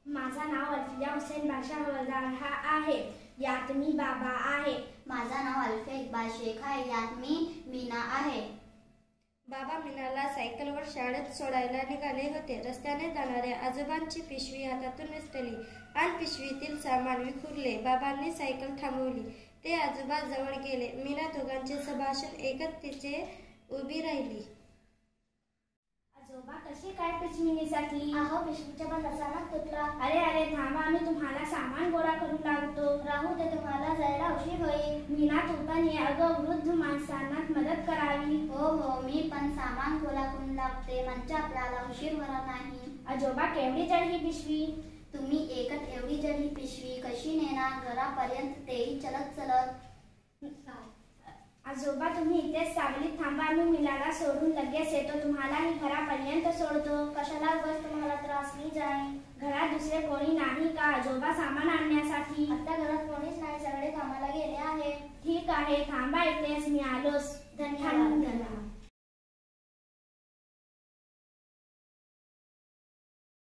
माझं नाव अल्फिया हुसेन बाशा हवालदार आहे. यात मी बाबा आहे. माझं नाव अल्फिया इक्बाल शेख आहे. यात मी मीना आहे. बाबा मीनाला सायकलवर शाळेत सोडायला निघाले होते. रस्त्याने जाणाऱ्या आजोबांची पिशवी हातातून निसटली आणि पिशवीतील सामान विखुरले. बाबांनी सायकल थांबवली. ते आजोबा जवळ गेले. मीना दोघांचे संभाषण ऐकत तिचे उभी राहिली. आजोबा कशी काय पिशवी निसटली? अहो, पिशवीचा बंद अचानक तुटला. अरे थांबा, मी तुम्हाला सामान गोळा करून लावतो. राहू दे, तुम्हाला जायला उशीर होईल. मीना तू पण ये. अगं, वृद्ध माणसांना मदत करावी. हो, मी पण सामान गोळा करून लावते. म्हणजे आपल्याला उशीर होणार नाही. आजोबा केवढी जड ही पिशवी? तुम्ही एकच एवढी जड ही पिशवी कशी नेणार घरापर्यंत, तेही चलत? आजोबा तुम्ही इथेच सावलीत थांबा. मी मीनाला सोडून लगेच येतो. तुम्हालाही घरापर्यंत सोडतो. कशाला उगाच तुम्हाला त्रास नाही जाईल. घरात दुसरे कोणी नाही का आजोबा सामान आणण्यासाठी? आता घरात कोणीच नाही, सगळे कामाला गेले आहे. ठीक आहे, थांबा इथेच, मी आलोच. धन्यवाद.